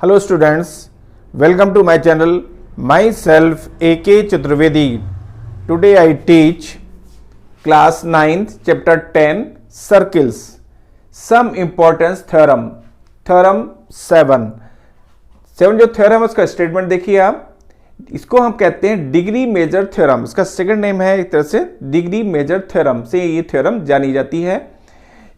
Hello students, welcome to my channel. Myself A.K. Chaturvedi. Today I teach class 9th chapter 10 circles. Some importance theorem. Theorem 7 जो theorem है उसका statement देखिए आप. इसको हम कहते हैं डिग्री मेजर थ्योरम. इसका सेकंड नेम है एक तरह से डिग्री मेजर थ्योरम से ये थ्योरम जानी जाती है.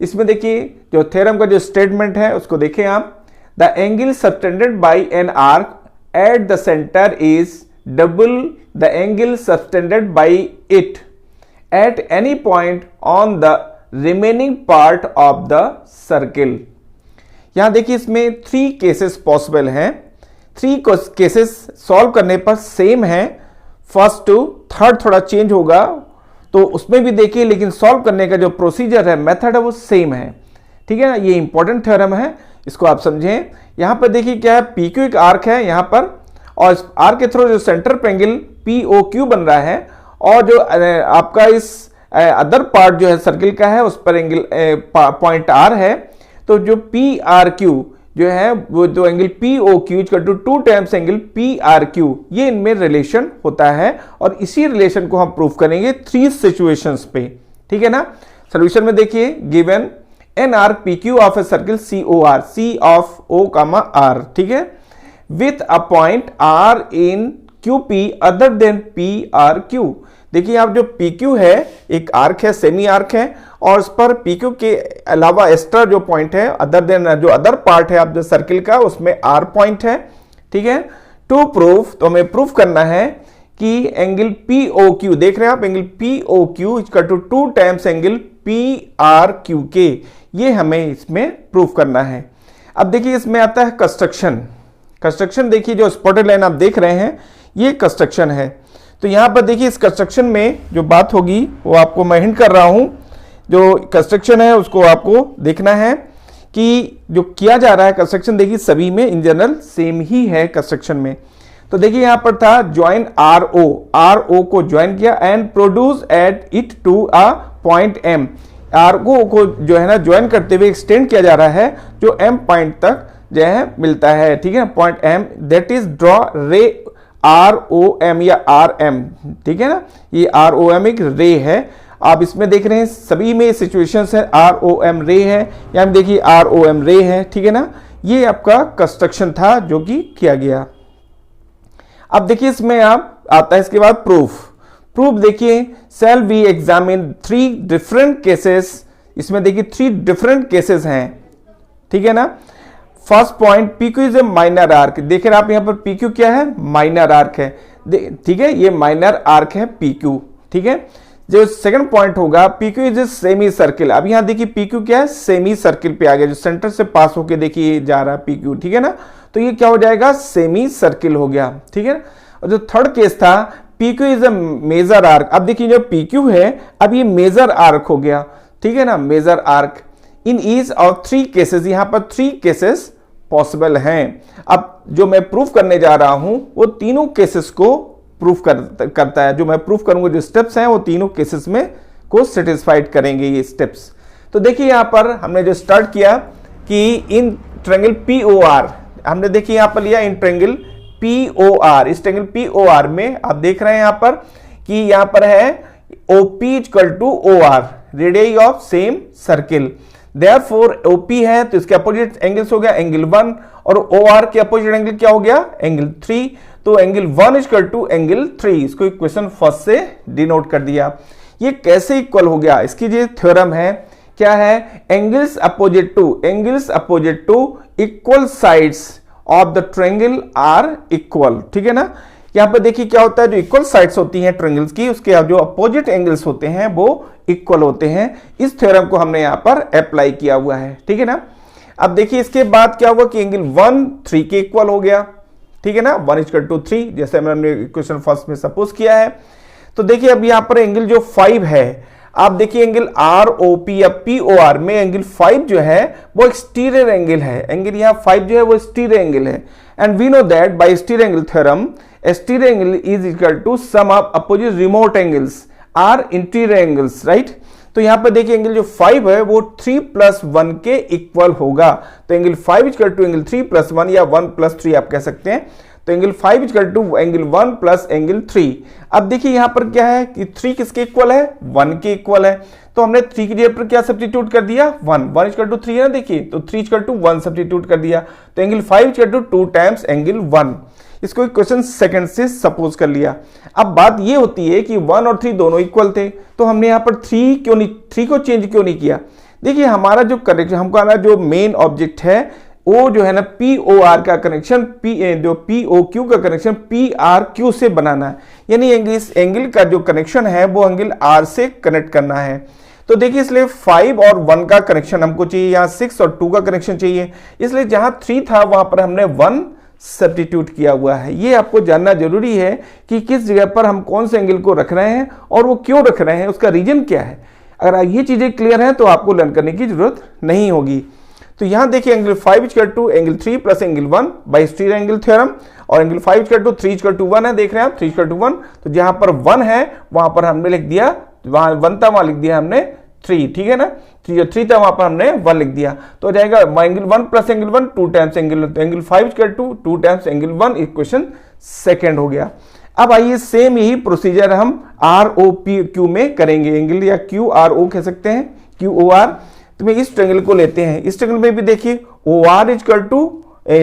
इसमें देखिए जो थ्योरम का जो स्टेटमेंट है उसको देखें आप. The angle subtended by an arc at the center is double the angle subtended by it at any point on the remaining part of the circle. यहां देखिए इसमें 3 केसेस पॉसिबल हैं. 3 केसेस सॉल्व करने पर सेम है. First to third थोड़ा change होगा तो उसमें भी देखिए, लेकिन सॉल्व करने का जो प्रोसीजर है, मेथड है, वो सेम है. ठीक है ना. ये इंपॉर्टेंट थ्योरम है, इसको आप समझें. यहां पर देखिए क्या है, PQ एक आर्क है यहां पर, और इस आर्क के थ्रू जो सेंटर पे एंगल POQ बन रहा है, और जो आपका इस अदर पार्ट जो है सर्किल का है उस पर एंगल पॉइंट R है. तो जो PRQ जो है वो जो angle POQ equal to 2 times angle PRQ, ये इनमें रिलेशन होता है. और इसी रिलेशन को हम प्रूव करेंगे 3 सिचुएशंस पे. ठीक है ना. सोल्यूशन में देखिए given an arc PQ of a circle COR, C of O, R. ठीक है. With a point R in QP other than PRQ. देखिए आप जो PQ है एक आर्क है, सेमी आर्क है, और उस पर PQ के अलावा एक्स्ट्रा जो पॉइंट है अदर देन जो अदर पार्ट है आप जो सर्किल का, उसमें R पॉइंट है. ठीक है. टू प्रूफ, तो हमें प्रूफ करना है कि एंगल POQ, देख रहे हैं आप, angle POQ equal to 2 times angle PRQ के, ये हमें इसमें प्रूफ करना है. अब देखिए इसमें आता है कंस्ट्रक्शन. कंस्ट्रक्शन देखिए जो स्पॉटेड लाइन आप देख रहे हैं ये कंस्ट्रक्शन है. तो यहां पर देखिए इस कंस्ट्रक्शन में जो बात होगी वो आपको मैं हिंट कर रहा हूं. जो कंस्ट्रक्शन है उसको आपको देखना है कि जो किया जा रहा है कंस्ट्रक्शन, देखिए सभी में इन जनरल सेम ही है कंस्ट्रक्शन में. तो देखिए यहां पर था ज्वाइन RO को ज्वाइन किया and produce at it to a point M. आर्को को जो है ना ज्वाइन करते हुए एक्सटेंड किया जा रहा है जो M पॉइंट तक जो है मिलता है. ठीक है. Point M that is draw रे ROM या RM. ठीक है ना. ये ROM एक रे है. आप इसमें देख रहे हैं सभी में सिचुएशंस है ROM रे है, यहां देखिए ROM रे है. ठीक है ना. ये आपका कंस्ट्रक्शन था जो कि किया गया. अब देखिए इसमें आप आता है इसके बाद प्रूफ. प्रूफ देखिए shall we examine 3 different cases. इसमें देखिए 3 डिफरेंट केसेस हैं. ठीक है ना. First point PQ is a minor arc. देख रहे आप यहां पर PQ क्या है, माइनर आर्क है. ठीक है, ये माइनर आर्क है PQ. ठीक है. जो सेकंड पॉइंट होगा PQ is a semi circle. अब यहां देखिए PQ क्या है, सेमी सर्किल पे आ गया, जो सेंटर से पास होके देखिए जा रहा है PQ. ठीक है ना. तो ये क्या हो जाएगा, सेमी सर्किल हो गया. ठीक है. और जो थर्ड केस था PQ is a major arc. अब देखिए जो PQ है अब ये मेजर आर्क हो गया. ठीक है ना, major arc. In each of 3 cases, यहां पर 3 केसेस पॉसिबल हैं. अब जो मैं प्रूफ करने जा रहा हूं वो तीनों केसेस को प्रूफ करता है. जो मैं प्रूफ करूंगा जो स्टेप्स हैं वो तीनों केसेस में को सेटिस्फाइड करेंगे ये स्टेप्स. तो देखिए यहां पर हमने जो स्टार्ट किया कि इन ट्रायंगल POR हमने देखिए यहां पर लिया इन ट्रायंगल POR. इस ट्रायंगल POR में आप देख रहे हैं यहां पर कि यहां पर है OP equal to OR, radius of same circle. Therefore OP है तो इसके अपोजिट एंगल्स हो गया एंगल 1, और OR के अपोजिट एंगल क्या हो गया, एंगल 3. तो एंगल 1 इक्वल टू एंगल 3. इसको इक्वेशन फर्स्ट से डिनोट कर दिया. ये कैसे इक्वल हो गया, इसकी जो थ्योरम है क्या है, angles opposite to equal sides of the triangle are equal. ठीक है ना. यहां पर देखिए क्या होता है, जो इक्वल साइड्स होती हैं ट्रायंगल्स की, उसके जो अपोजिट एंगल्स होते हैं वो इक्वल होते हैं. इस थ्योरम को हमने यहां पर अप्लाई किया हुआ है. ठीक है ना. अब देखिए इसके बाद क्या हुआ कि एंगल 1 3 के इक्वल हो गया. ठीक है ना. 1 इक्वल टू 3 जैसे हमने इक्वेशन फर्स्ट में सपोज किया है. तो देखिए अब यहां पर एंगल जो 5 है, आप देखिए एंगल ROP या POR में एंगल 5 जो है वो एक्सटीरियर एंगल है. एंगल यहां 5 जो है वो एक्सटीरियर एंगल है. And we know that by exterior angle theorem, exterior angle is equal to sum of opposite remote angles or interior angles. Right. तो यहाँ पर देखिए एंगल जो 5 है वो 3 + 1 के इक्वल होगा। तो एंगल 5 = एंगल 3 + 1 या 1 + 3 आप कह सकते हैं। तो एंगल 5 = एंगल 1 + एंगल 3। अब देखिए यहाँ पर क्या है कि 3 किसके इक्वल है, 1 के इक्वल है। तो हमने 3 की जगह पर क्या सब्स्टिट्यूट कर दिया, 1 = 3 है ना, देखिए तो 3 = 1 सब्स्टिट्यूट कर दिया। तो एंगल 5 = 2 टाइम्स एंगल 1। इसको इक्वेशन सेकंड से सपोज कर लिया। अब बात ये होती है कि 1 और 3 दोनों इक्वल थे, तो हमने यहाँ पर 3 को चेंज क्यों नहीं किया। देखिए हमारा जो कनेक्शन, हमको ना जो मेन ऑब्जेक्ट है वो जो है ना POR का कनेक्शन, जो POQ का कनेक्शन PRQ से बनाना है, यानी इस एंगल का जो कनेक्शन है वो एंगल R से कनेक्ट करना है। तो देखिए इसलिए 5 और 1 का कनेक्शन हमको चाहिए, यहाँ 6 और 2 का कनेक्शन चाहिए, इसलिए जहां 3 था वहां पर हमने 1 सब्स्टिट्यूट किया हुआ है। ये आपको जानना जरूरी है कि किस जगह पर हम कौन से एंगल को रख रहे हैं और वो क्यों रख रहे हैं, उसका रीजन क्या है। अगर ये चीजें क्लियर हैं तो आपको लर्न करने की जरूरत नहीं होगी। तो यहां देखिए angle 5 = angle 3 + angle 1 by exterior angle theorem, और एंगल 5 = 3 = 1 है, देख रहे हैं आप 3 = 1। तो जहां पर 1 है वहां पर हमने लिख दिया, वहां 1 था वहां लिख दिया हमने 3, ठीक है ना। 3 था वहां पर हमने 1 लिख दिया। तो हो जाएगा एंगल 1 + एंगल 1 2 टाइम्स एंगल, तो angle 5 = 2 times angle 1, equation second हो गया। अब आइए सेम यही प्रोसीजर हम ROPQ में करेंगे, एंगल या QRO कह सकते हैं, QOR। तो मैं इस ट्रायंगल को लेते हैं, इस ट्रायंगल में भी देखिए OR =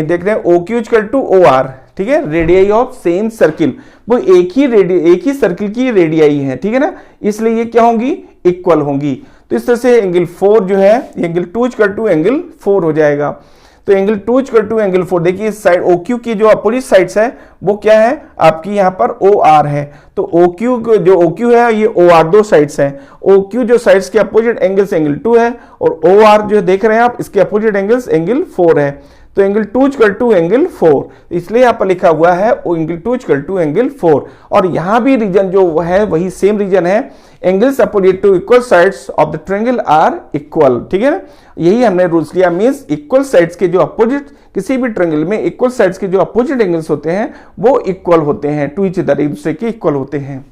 देख रहे हैं OQ = OR, ठीक है, रेडियाई ऑफ सेम सर्किल, वो एक ही सर्किल की रेडियाई है, ठीक है ना, इसलिए ये क्या होंगी, इक्वल होंगी। तो इस तरह से एंगल 4 जो है, एंगल 2 = एंगल 4 हो जाएगा। तो एंगल 2 = एंगल 4, देखिए इस साइड OQ की जो अपोजिट साइड्स है वो क्या है आपकी, यहाँ पर OR है। तो OQ है ये OR 2 साइड्स हैं। OQ जो साइड्स के अपोजिट एंगल्स एंगल 2 है, और OR जो देख रहे हैं आप इसके अपोजिट एंगल्स एंगल 4 है। तो एंगल 2 = एंगल 4, इसलिए यहाँ पर लिखा हुआ है एंगल 2 = एंगल 4। और यहाँ भी रीजन जो है वही सेम रीजन है, angles opposite to equal sides of the triangle are equal, ठीक है ना। यही हमने रूल्स लिया, मींस इक्वल साइड्स के जो अपोजिट, किसी भी ट्रायंगल में इक्वल साइड्स के जो अपोजिट एंगल्स होते हैं वो इक्वल होते हैं, टू ईच अदर, एक दूसरे के इक्वल होते हैं।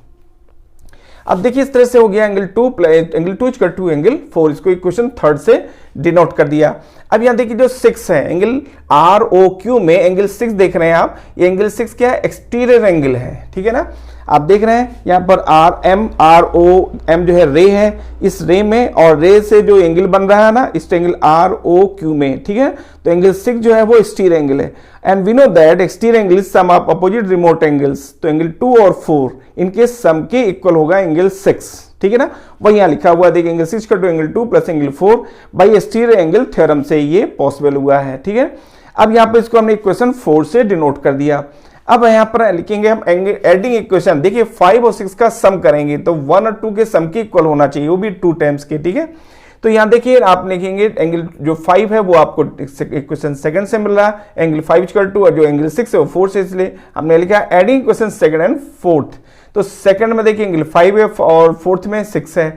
अब देखिए इस तरह से हो गया एंगल 2 = एंगल 4, इसको इक्वेशन थर्ड से डिनोट कर दिया। अब यहां देखिए जो 6 है, एंगल ROQ में एंगल 6 देख रहे हैं आप, ये एंगल 6 क्या है, एक्सटीरियर एंगल है, ठीक है ना। आप देख रहे हैं यहां पर RM जो है रे है, इस रे में और रे से जो एंगल बन रहा है ना इस एंगल ROQ में, ठीक है। तो एंगल 6 जो है वो एक्सटीरियर एंगल है, and we know that exterior angle is sum of opposite remote angles. तो एंगल 2 और 4 इनके सम के इक्वल होगा एंगल 6, ठीक है ना। वही यहां लिखा हुआ देखिए angle 6 = angle 2 + angle 4 bye exterior angle theorem से ये पॉसिबल हुआ है, ठीक है। अब यहां पे इसको हमने इक्वेशन 4 से डिनोट कर दिया। अब यहां पर लिखेंगे हम एडिंग इक्वेशन, देखिए 5 और 6 का सम करेंगे तो 1 और 2 के सम के इक्वल होना चाहिए, वो भी 2 टाइम्स के, ठीक है। तो यहां देखिए आप लिखेंगे एंगल जो 5 है वो आपको इक्वेशन सेकंड से मिल रहा है, एंगल 5 = और जो एंगल 6 है वो 4 से, इसलिए हमने लिखा adding equation second and fourth. तो सेकंड में देखिए एंगल 5 है और फोर्थ में 6 है।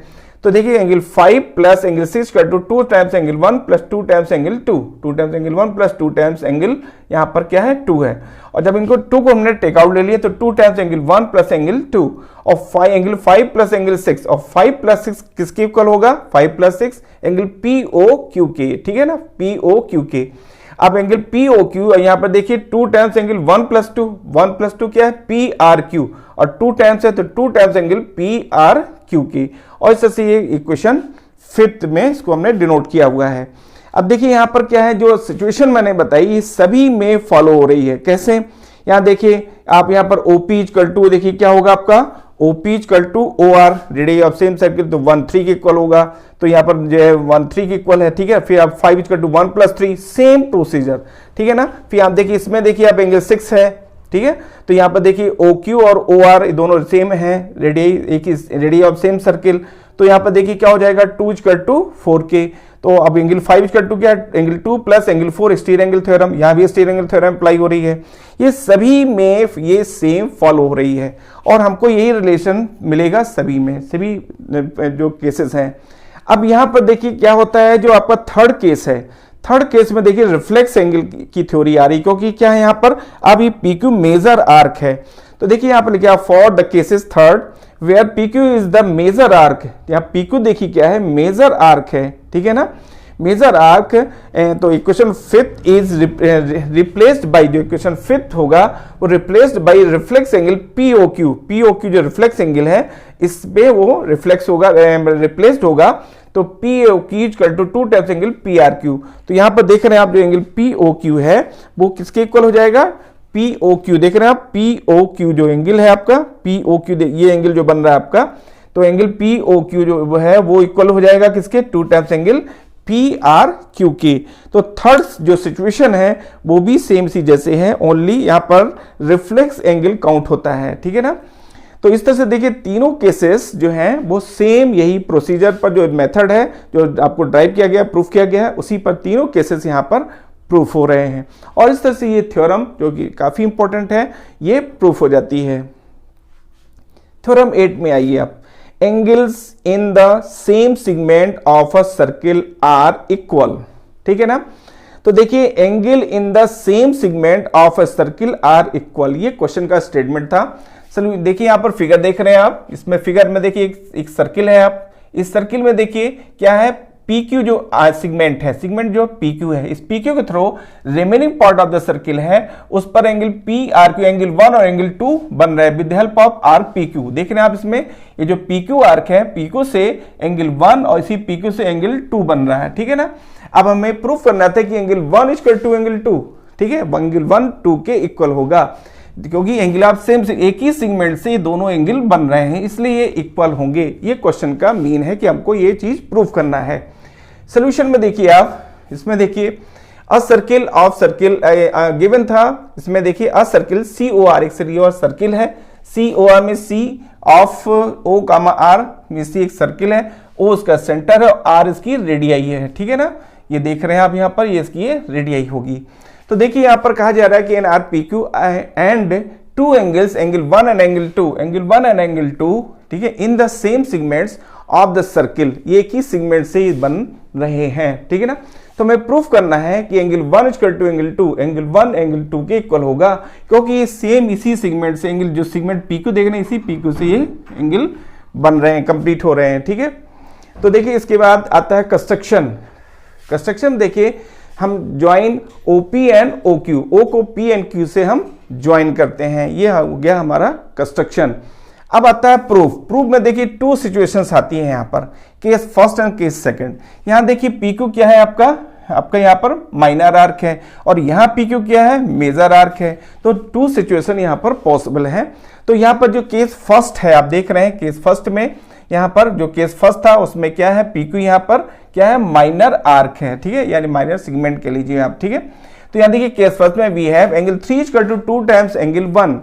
तो देखिए angle 5 + angle 6 = 2 times angle 1 + 2 times angle 2, 2 times angle 1 + 2 times angle यहाँ पर क्या है 2 है। और जब इनको 2 को हमने टेक आउट ले लिया तो 2 टाइम्स एंगल 1 + एंगल 2, और एंगल 5 + एंगल 6, और 5 + 6 किसके इक्वल होगा, 5 + 6 एंगल POQ के, ठीक है ना, POQ के। अब एंगल POQ यहाँ पर देखिए 2 टाइम्स एंगल 1 + 2, 1 + 2 क्या है PRQ, और 2 टाइम्स है तो 2 टाइम्स एंगल PRQ की। और इस तरह से ये इक्वेशन फिफ्थ में इसको हमने डिनोट किया हुआ है। अब देखिए यहाँ पर क्या है, जो सिचुएशन मैंने बताई ये सभी में फॉलो हो रही है। कैसे, यहाँ देखिए आप यहाँ पर OP = देखिए क्या होगा आपका, OP = OR radius of same circle, तो 1 3 के इक्वल होगा। तो यहाँ पर जो है 1 3 के इक्वल है, ठीक है। फिर आप 5 = 1 + 3, सेम प्रोसीजर, ठीक है ना। फिर आप देखिए इसमें देखिए आप एंगल 6 है, ठीक है। तो यहाँ पर देखिए OQ और OR दोनों सेम है, रेडियस एक ही रेडियस ऑफ सेम सर्किल। तो यहाँ पर देखिए क्या हो जाएगा 2 = 4 के। तो अब एंगल 5 = क्या, angle 2 + angle 4 exterior angle theorem, यहाँ भी एक्सटीरियर एंगल थ्योरम अप्लाई हो रही है। ये सभी में ये सेम फॉलो हो रही है, और हमको यही रिलेशन मिलेगा सभी में, सभी जो केसेस हैं। अब यहाँ पर देखिए क्या होता है, जो आपका थर्ड केस है, थर्ड केस में देखिए रिफ्लेक्स एंगल की थ्योरी आ रही, क्योंकि क्या है यहाँ पर अब ये PQ मेजर आर्क है। तो देखिए यहाँ पर लिखा for the cases third where P Q is the major arc, यहाँ पी क्यू देखिए क्या है, मेजर आर्क है, ठीक है ना, मेजर आर्क। तो equation fifth is replaced by, जो इक्वेशन फिफ्थ होगा वो replaced by reflex angle POQ, POQ जो रिफ्लेक्स एंगल है इस पे वो रिफ्लेक्स होगा, रिप्लेस्ड होगा। तो पीओक्यू इक्वल टू 2 टाइम्स एंगल पीआरक्यू। तो यहां पर देख रहे हैं आप जो एंगल पीओक्यू है वो किसके इक्वल हो जाएगा, पीओक्यू, देख रहे हैं आप पीओक्यू जो एंगल है आपका, पीओक्यू ये एंगल जो बन रहा है आपका, तो एंगल पीओक्यू जो है वो इक्वल हो जाएगा किसके, 2 times angle P R Q के। तो थर्ड जो सिचुएशन है वो भी सेम सी जैसे है, ओनली यहां पर रिफ्लेक्स एंगल काउंट होता है, ठीक है ना। तो इस तरह से देखिए तीनों केसेस जो हैं वो सेम यही प्रोसीजर पर जो मेथड है जो आपको ड्राइव किया गया, प्रूफ किया गया है, उसी पर तीनों केसेस यहां पर प्रूफ हो रहे हैं। और इस तरह से ये थ्योरम जो कि काफी इंपॉर्टेंट है ये प्रूफ हो जाती है। थ्योरम 8 में आइए आप, angles in the same segment of a circle are equal, ठीक है ना। तो देखिए angle in the same segment of a circle are equal, ये क्वेश्चन का स्टेटमेंट था। चलिए देखिए यहां पर फिगर देख रहे हैं आप, इसमें फिगर में देखिए एक सर्किल है, आप इस सर्किल में देखिए क्या है, PQ जो सेगमेंट है, सेगमेंट जो PQ है, इस PQ के through remaining part of the circle है उस पर एंगल PRQ एंगल 1 और एंगल 2 बन रहा है with the help of arc PQ। देख रहे हैं आप इसमें ये जो PQ आर्क है, PQ से एंगल 1 और इसी PQ से एंगल 2 बन रहा है, ठीक है ना। अब हमें प्रूफ करना था कि एंगल 1 इक्वल टू एंगल 2, ठीक है, एंगल 1 2 के इक्वल होगा, क्योंकि एंगल आप सेम से एक ही सेगमेंट से दोनों एंगल बन रहे हैं इसलिए ये इक्वल होंगे। ये क्वेश्चन का मीन है कि हमको ये चीज प्रूफ करना है। सॉल्यूशन में देखिए आप, इसमें देखिए a circle of circle given था, इसमें देखिए अ सर्किल COR, एक सर्किल है COR में C of O comma R में C एक सर्किल है, O उसका सेंटर है और R इसकी रेडियाई है, ठीक है ना। ये देख रहे हैं आप यहाँ पर, ये इसकी रेडियाई होगी। तो देखिए यहां पर कहा जा रहा है कि N R P Q and two angles, angle 1 and angle 2, angle 1 and angle 2, ठीक है, in the same segments of the circle, ये एक ही सेगमेंट से बन रहे हैं, ठीक है ना। तो हमें प्रूफ करना है कि angle 1 equal to angle 2, angle 1 angle 2 के इक्वल होगा, क्योंकि ये सेम इसी सेगमेंट से एंगल, जो सेगमेंट PQ देख रहे हैं इसी PQ से ये एंगल बन रहे हैं, कंप्लीट हो रहे हैं, ठीक है। तो देखिए इसके बाद आता है कंस्ट्रक्शन। कंस्ट्रक्शन देखिए हम join OP and OQ, O को P एंड Q से हम ज्वाइन करते हैं, ये हो गया हमारा कंस्ट्रक्शन। अब आता है प्रूफ। प्रूफ में देखिए 2 सिचुएशंस आती हैं यहाँ पर, case first and case second. यहाँ देखिए PQ क्या है आपका यहाँ पर माइनर आर्क है और यहाँ PQ क्या है, मेजर आर्क है। तो 2 सिचुएशन यहाँ पर पॉसिबल है। तो यहाँ पर जो केस फर्स्ट है आप देख रहे हैं, केस फर्स्ट में यहाँ पर जो केस फर्स्ट था उसमें क्या है, PQ यहाँ पर क्या है, माइनर आर्क है, ठीक है, यानी माइनर सेगमेंट के लीजिए आप, ठीक है। तो यहाँ देखिए केस फर्स्ट में we have angle 3 equal to 2 times angle 1।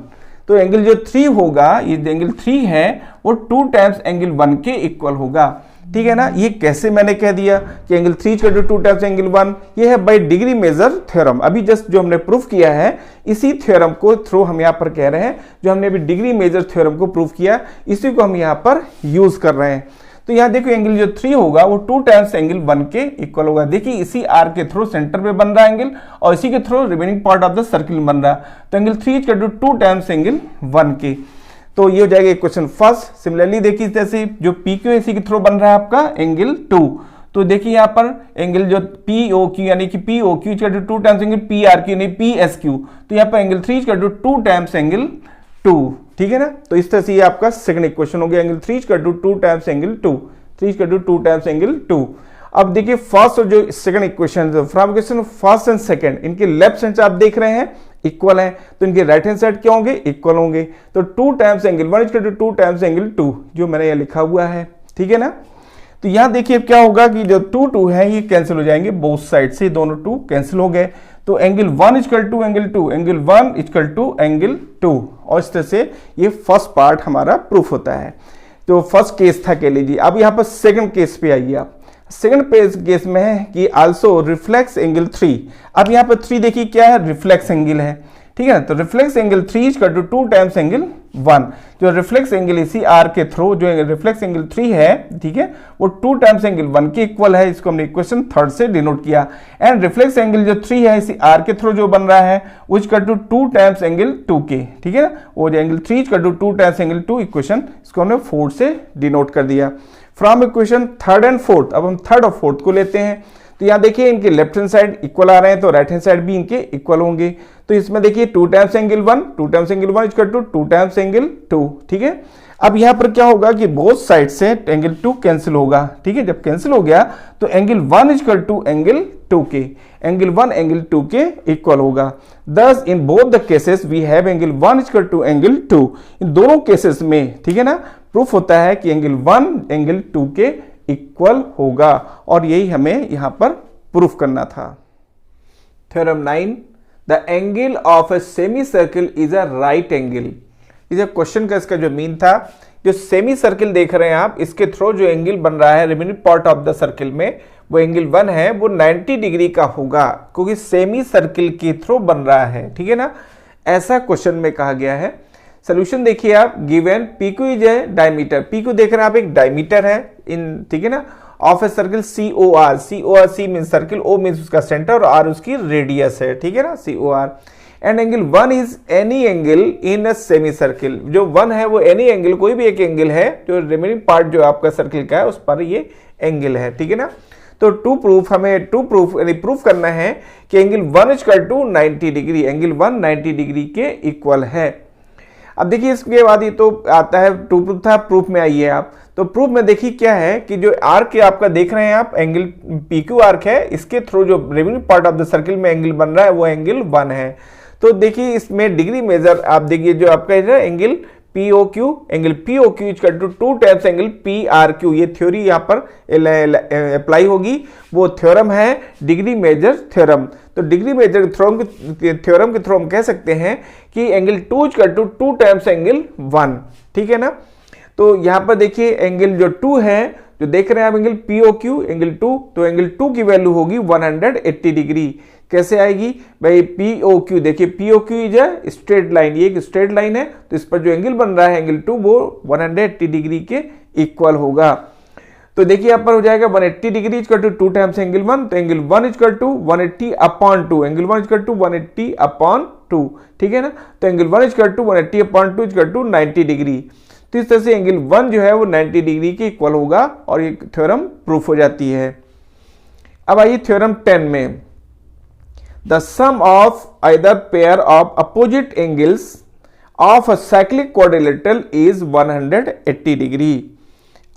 तो एंगल जो 3 होगा, ये एंगल 3 है वो 2 टाइम्स एंगल 1 के इक्वल होगा, ठीक है ना। ये कैसे मैंने कह दिया कि angle 3 equal to 2 times angle 1, ये है बाय डिग्री मेजर थ्योरम। अभी जस्ट जो हमने प्रूफ किया है इसी थ्योरम को थ्रू हम यहाँ पर कह रहे हैं, जो हमने अभी डिग्री मेजर थ्योरम को प्रूफ किया इसी को हम यहाँ पर यूज कर रहे हैं। तो यहाँ देखो एंगल जो 3 होगा वो 2 टाइम्स एंगल 1 के इक्वल होगा। देखिए इसी आर्क के थ्रू सेंटर पे बन रहा है एंगल और इसी के through remaining part of the circle बन रहा है। तो angle 3 equal to 2 times angle 1 के। तो ये हो जाएगा क्वेश्चन फर्स्ट। सिमिलरली देखिए जैसे जो PQ इसी के थ्रू बन रहा है आपका एंगल 2। तो देखिए यहाँ पर एंगल जो POQ यानी कि POQ equal to 2 times angle PRQ यानी PSQ। तो यहाँ पर angle 3 equal to 2 times angle 2, ठीक है ना। तो इस तरह से ये आपका सेकंड इक्वेशन हो गया, angle 3 equal to 2 times angle 2, 3 equal to 2 times angle 2। अब देखिए फर्स्ट और जो second equation, from equation first and second, इनके लेफ्ट हैंड से आप देख रहे हैं इक्वल है, तो इनके राइट हैंड साइड क्या होंगे, इक्वल होंगे। तो 2 times angle 1 equal to 2 times angle 2, जो मैंने ये लिखा हुआ है, ठीक है ना। तो यहां देखिए क्या होगा कि जो 2 है ये कैंसिल हो जाएंगे, बोथ साइड से दोनों 2 कैंसिल हो गए। तो angle 1 equal to angle 2, angle 1 equal to angle 2, और इस तरह से ये फर्स्ट पार्ट हमारा प्रूफ होता है। तो फर्स्ट केस था कह लीजिए। अब यहाँ पर सेकंड केस पे आइए आप। सेकंड केस में है कि आल्सो रिफ्लेक्स एंगल 3। अब यहाँ पर 3 देखिए क्या है, रिफ्लेक्स एंगल है, ठीक है। तो reflex angle 3 is equal to 2 times angle 1। जो रिफ्लेक्स एंगल इसी आर के थ्रू जो रिफ्लेक्स एंगल 3 है, ठीक है, वो 2 टाइम्स एंगल 1 के इक्वल है। इसको हमने इक्वेशन 3 से डिनोट किया। एंड रिफ्लेक्स एंगल जो 3 है इसी आर के थ्रू जो बन रहा है वो is equal to 2 times angle 2 के, ठीक है ना। वो जो angle 3 is equal to 2 times angle 2 equation, इसको हमने 4 से डिनोट कर दिया। From equation 3rd and 4th, अब हम 3rd और 4th को लेते हैं। तो यहाँ देखिए इनके लेफ्ट हैंड साइड इक्वल आ रहे हैं, तो राइट हैंड साइड भी इनके इक्वल होंगे। तो इसमें देखिए 2 times angle 1, 2 times angle 1 equal to 2 times angle 2, ठीक है। अब यहाँ पर क्या होगा कि बोथ साइड से एंगल 2 कैंसिल होगा, ठीक है। जब कैंसिल हो गया तो एंगल 1 इक्वल टू एंगल 2 के, एंगल 1 एंगल 2 के इक्वल होगा। Thus in both the cases we have angle 1 equal to angle 2। इन दोनों केसेस में, ठीक है ना, प्रूफ होता है कि एंगल 1 एंगल 2 के इक्वल होगा, और यही हमें यहां पर प्रूफ करना था। Theorem 9, the angle of a semi circle is a right angle. इस क्वेश्चन का इसका जो मीन था, जो सेमी सर्किल देख रहे हैं आप, इसके थ्रू जो एंगल बन रहा है remaining part of the circle में, वो एंगल 1 है, वो 90 डिग्री का होगा, क्योंकि सेमी सर्किल के थ्रू बन रहा है, ठीक है ना। ऐसा क्वेश्चन में कहा गया है। सोल्यूशन देखिए आप, given PQ is A diameter, PQ देख रहे हैं आप एक डायमीटर है इन, ठीक है ना, of a circle COR, C mean circle, O mean उसका सेंटर और R उसकी रेडियस है, ठीक है ना, COR। And angle 1 is any angle in a semi circle. जो 1 है वो एनी एंगल, कोई भी एक एंगल है जो रिमेनिंग पार्ट जो आपका सर्किल का है उस पर ये एंगल है, ठीक है ना। तो हमें प्रूफ करना है कि angle 1 equal to 90 degree, angle 1 90 degree के इक्वल है। अब देखिए इसके बाद ये तो आता है टू प्रूफ था, प्रूफ में आइए आप। तो प्रूफ में देखिए क्या है कि जो आर्क आपका देख रहे हैं आप, एंगल PQ आर्क है, इसके थ्रू जो remaining part of the circle में एंगल बन रहा है वो एंगल 1 है। तो देखिए इसमें डिग्री मेजर आप देखिए जो आपका angle POQ, angle POQ equal to 2 times angle PRQ। ये थ्योरी यहाँ पर अप्लाई होगी, वो थ्योरम है डिग्री मेजर थ्योरम। तो डिग्री मेजर थ्योरम के थ्रू हम कह सकते हैं कि angle 2 equal to 2 times angle 1, ठीक है ना। तो यहाँ पर देखिए एंगल जो 2 है, जो देख रहे हैं आप एंगल POQ एंगल 2, तो एंगल 2 की वैल्यू होगी 180 डिग्री। कैसे आएगी भाई? POQ देखिए, POQ is a straight line, ये एक स्ट्रेट लाइन है, तो इस पर जो एंगल बन रहा है एंगल 2 वो 180 डिग्री के इक्वल होगा। तो देखिए यहाँ पर हो जाएगा 180 degree equal to 2 times angle 1, तो angle 1 equal to 180 upon 2, angle 1 equal to 180 upon 2, ठीक है ना। तो angle 1 equal to 180 upon 2 equal to 90 degree. तो इस तरह से एंगल 1 जो है वो 90 डिग्री के इक्वल होगा और ये थ्योरम प्रूफ हो जाती है। अब आइए थ्योरम 10 में, the sum of either pair of opposite angles of a cyclic quadrilateral is 180 degree.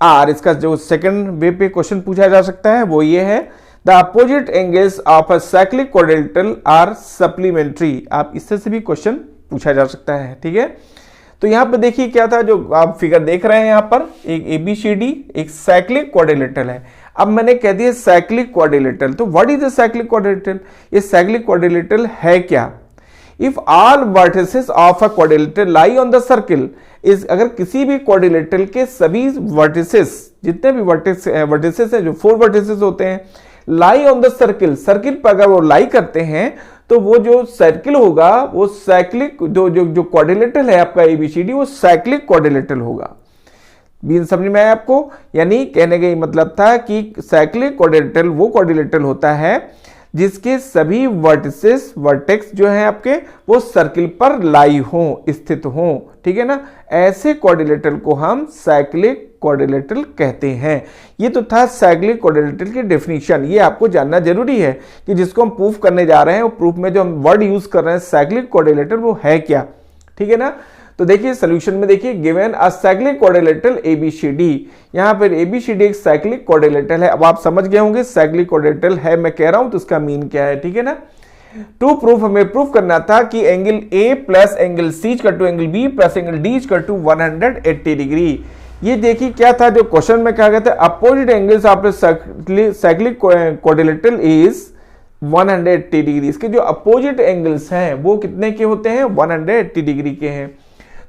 Or, इसका जो सेकंड वे पे क्वेश्चन पूछा जा सकता है वो ये है, the opposite angles of a cyclic quadrilateral are supplementary. आप इससे से भी क्वेश्चन पूछा जा सकता है, ठीक है। तो यहां पर देखिए क्या था, जो आप फिगर देख रहे हैं यहां पर एक ABCD एक साइक्लिक क्वाड्रिलेटरल है। अब मैंने कह दिया साइक्लिक क्वाड्रिलेटरल, तो what is a cyclic quadrilateral? ये साइक्लिक क्वाड्रिलेटरल है क्या? If all vertices of a quadrilateral lie on the circle is, अगर किसी भी क्वाड्रिलेटरल के सभी वर्टिसेस, जितने भी वर्टिसेस हैं, जो 4 वर्टिसेस होते हैं, लाई ऑन द सर्किल, सर्किल पर अगर वो लाई करते हैं तो वो जो सर्किल होगा वो साइक्लिक, जो क्वाड्रिलेटरल है आपका ABCD वो साइक्लिक क्वाड्रिलेटरल होगा। बीन समझ में आया आपको? यानी कहने का मतलब था कि साइक्लिक क्वाड्रिलेटरल वो क्वाड्रिलेटरल होता है जिसके सभी वर्टिसेस, वर्टेक्स जो है आपके वो सर्किल पर लाई हों, स्थित हों, ठीक है ना। ऐसे क्वाड्रिलेटरल को हम साइक्लिक क्वाड्रिलेटरल कहते हैं। ये तो था साइक्लिक क्वाड्रिलेटरल की डेफिनेशन। ये आपको जानना जरूरी है कि जिसको हम प्रूफ करने जा रहे हैं, वो प्रूफ में जो हम वर्ड यूज कर रहे हैं साइक्लिक क्वाड्रिलेटरल वो है क्या, ठीक है ना। तो देखिए सोल्यूशन में देखिए, given a cyclic quadrilateral ABCD, यहां पर ABCD एक साइक्लिक क्वाड्रिलेटरल है। अब आप समझ गए होंगे साइक्लिक क्वाड्रिलेटरल है मैं कह रहा हूं तो उसका मीन क्या है, ठीक है ना। टू प्रूफ हमें प्रूफ करना था कि angle A plus angle C equal to angle B plus angle D equal to 180 degree. ये देखिए क्या था जो क्वेश्चन में कहा गया था, opposite angles of cyclic quadrilateral is 180 degree. इसके जो अपोजिट एंगल्स हैं वो कितने के होते हैं? 180 डिग्री के हैं।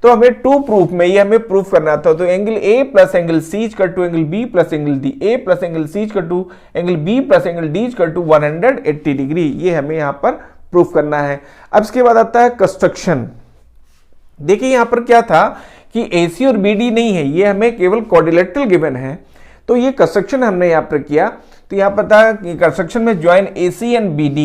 तो हमें टू प्रूफ में ये हमें प्रूफ करना था, तो angle A plus angle C equal to angle B plus angle D, A plus angle C equal to angle B plus angle D equal to 180 degree, ये हमें यहाँ पर प्रूफ करना है। अब इसके बाद आता है कंस्ट्रक्शन। देखिए यहां पर क्या था कि AC और BD नहीं है, ये हमें केवल क्वाड्रिलेटरल गिवन है, तो ये कंस्ट्रक्शन हमने यहां पर किया। तो यहां पर था कि कंस्ट्रक्शन में join AC and BD,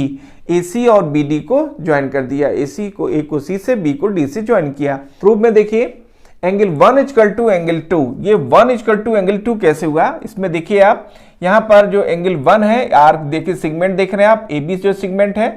AC और BD को ज्वाइन कर दिया, AC को A को C से, B को D से ज्वाइन किया। प्रूफ में देखिए एंगल 1 इक्वल टू एंगल 2, ये 1 इक्वल टू एंगल 2 कैसे हुआ, इसमें देखिए आप यहां पर जो एंगल 1 है, आर्क देखिए सिगमेंट देख रहे हैं आप, AB जो सिगमेंट है,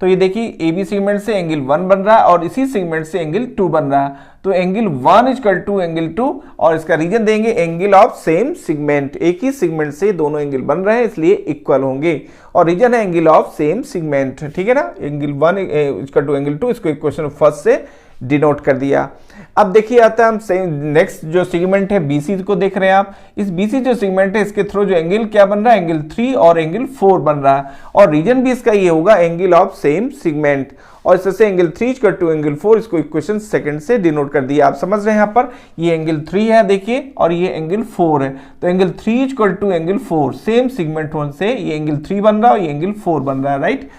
तो ये देखिए AB सेगमेंट से एंगल 1 बन रहा है और इसी सेगमेंट से एंगल 2 बन रहा है, तो एंगल 1 इक्वल टू एंगल 2, और इसका रीजन देंगे एंगल ऑफ सेम सेगमेंट, एक ही सेगमेंट से दोनों एंगल बन रहे हैं इसलिए इक्वल होंगे, और रीजन है एंगल ऑफ सेम सेगमेंट, ठीक है ना। एंगल 1 इक्वल टू एंगल 2, इसको इक्वेशन फर्स्ट से डिनोट कर दिया। अब देखिए आता है हम नेक्स्ट जो सेगमेंट है BC को देख रहे हैं आप, इस BC जो सेगमेंट है इसके थ्रू जो एंगल क्या बन रहा है, एंगल 3 और एंगल 4 बन रहा है, और रीजन भी इसका ये होगा एंगल ऑफ सेम सेगमेंट, और इससे एंगल 3 इक्वल टू एंगल 4, इसको इक्वेशन सेकंड से डिनोट कर दिया। आप समझ रहे हैं यहाँ पर ये एंगल 3 है देखिए और ये एंगल 4 है, तो angle 3 equal to angle 4 same segment होने से ये एंगल 3 बन रहा है और ये एंगल 4 बन रहा है, राइट।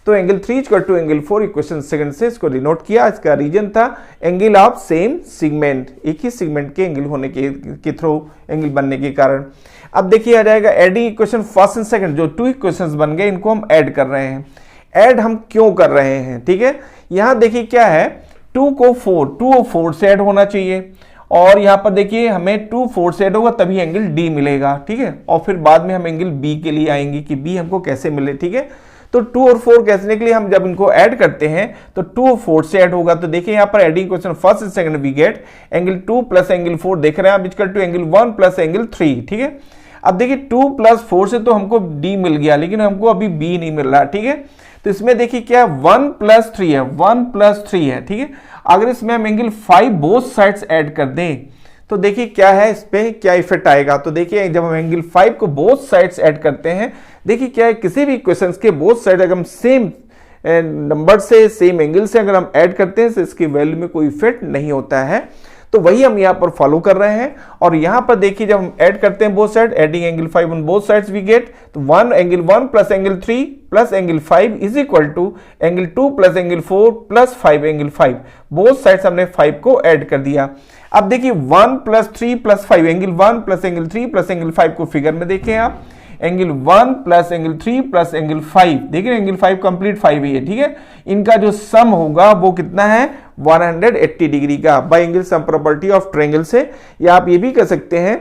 तो angle 3 equal to angle 4 equation second से इसको डिनोट किया। इसका रीजन था एंगल ऑफ सेम सेगमेंट, एक ही सेगमेंट के एंगल होने के थ्रू एंगल बनने के कारण। अब देखिए आ जाएगा adding equation first and second, जो 2 इक्वेशंस बन गए इनको हम ऐड कर रहे हैं। ऐड हम क्यों कर रहे हैं, ठीक है, यहां देखिए क्या है, 2 को 2 और 4 से ऐड होना चाहिए, और यहां पर देखिए हमें 2 4 से ऐड होगा तभी एंगल D मिलेगा, ठीक है, और फिर बाद में हम एंगल B के लिए आएंगे कि B हमको कैसे मिले, ठीक है। तो 2 और 4 कैसे के लिए हम जब इनको ऐड करते हैं तो 2 और 4 से ऐड होगा, तो देखिए यहां पर adding question first and second we get angle 2 plus angle 4 देख रहे हैं आप equal to angle 1 plus angle 3, ठीक है। अब देखिए 2 प्लस 4 से तो हमको D मिल गया, लेकिन हमको अभी B नहीं मिल रहा, ठीक है। तो इसमें देखिए क्या 1 प्लस 3 है, 1 प्लस 3 है, ठीक है। अगर इसमें हम एंगल 5 बोथ साइड्स ऐड कर दें तो देखिए क्या है, इस पे क्या इफेक्ट आएगा। तो देखिए जब हम एंगल 5 को बोथ साइड्स ऐड करते हैं, देखिए क्या है, किसी भी इक्वेशंस के बोथ साइड अगर हम सेम नंबर से सेम एंगल से अगर हम ऐड करते हैं तो इसकी वैल्यू में कोई इफेक्ट नहीं होता है, तो वही हम यहाँ पर फॉलो कर रहे हैं। और यहाँ पर देखिए जब हम ऐड करते हैं both side, adding angle 5 on both sides we get, तो 1 angle 1 plus angle 3 plus angle 5 is equal to angle 2 plus angle 4 plus 5 angle 5, both sides हमने 5 को ऐड कर दिया। अब देखिए 1 plus 3 plus 5, angle 1 plus angle 3 plus angle 5 को figure में देखें आप, angle 1 plus angle 3 plus angle 5, देखिए एंगल 5 कंप्लीट 5 ही है, ठीक है। इनका जो सम होगा वो कितना है, 180 डिग्री का, by angle sum property of triangle से। या आप ये भी कह सकते हैं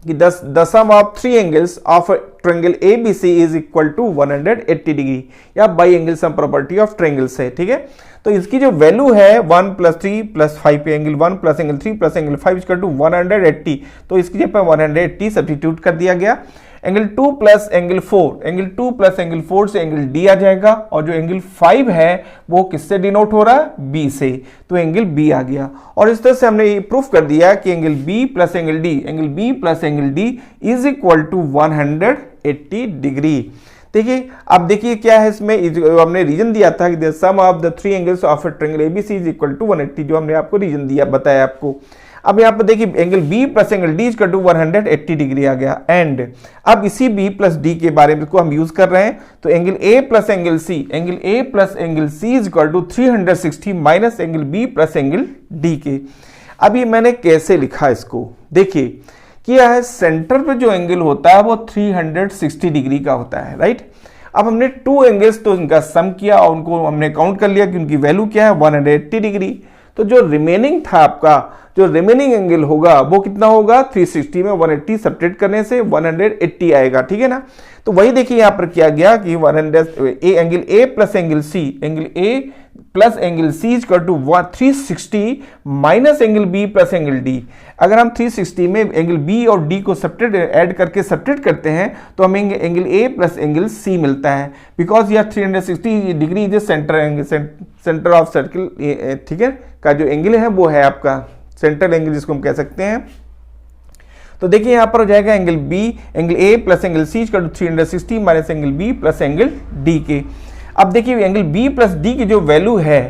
कि the sum of 3 angles of triangle ABC is equal to 180 degree, या by angle sum property of triangle से, ठीक है। तो इसकी जो वैल्यू है 1 प्लस 3 प्लस 5 पे angle 1 plus angle 3 plus angle 5 equal to 180, तो इसकी जगह पर 180 सब्स्टिट्यूट कर दिया गया। Angle 2 plus angle 4, angle 2 plus angle 4 से एंगल D आ जाएगा, और जो एंगल 5 है वो किससे डिनोट हो रहा है, B से, तो एंगल B आ गया। और इस तरह से हमने ये प्रूफ कर दिया कि angle B plus angle D, angle B plus angle D is equal to 180 degree. देखिए अब देखिए क्या है, इसमें हमने रीजन दिया था कि sum of the 3 angles of a triangle ABC is equal to 180, जो हमने आपको रीजन दिया बताया आपको। अब यहाँ पर देखिए angle B plus angle D equal to 180 degree आ गया। एंड अब इसी B प्लस D के बारे में को हम यूज कर रहे हैं, तो angle A plus angle C, angle A plus angle C is equal to 360 minus angle B plus angle D के। अब ये मैंने कैसे लिखा इसको, देखिए किया है, सेंटर पे जो एंगल होता है वो 360 डिग्री का होता है, राइट। अब हमने 2 एंगल्स तो इनका सम किया और उनको हमने काउंट कर लिया कि उनकी वैल्यू क्या है, 180 डिग्री। तो जो रिमेनिंग था आपका, जो रिमेनिंग एंगल होगा वो कितना होगा, 360 में 180 सब्ट्रैक्ट करने से 180 आएगा, ठीक है ना। तो वही देखिए यहाँ पर किया गया कि angle A plus angle C, angle A plus angle C equal to 360 minus angle B plus angle D। अगर हम 360 में एंगल B और D को सब्ट्रैक्ट ऐड करके सब्ट्रैक्ट करते हैं तो हमें angle A plus angle C मिलता है, बिकॉज यह 360 degree is centre angle, centre of circle, ठीक है, का जो एंगल है वो है आपका सेंटर एंगल जिसको हम कह सकते हैं। तो देखिए यहां पर हो जाएगा angle B, angle A plus angle C equal to 360 minus angle B plus angle D के। अब देखिए एंगल B प्लस D की जो वैल्यू है,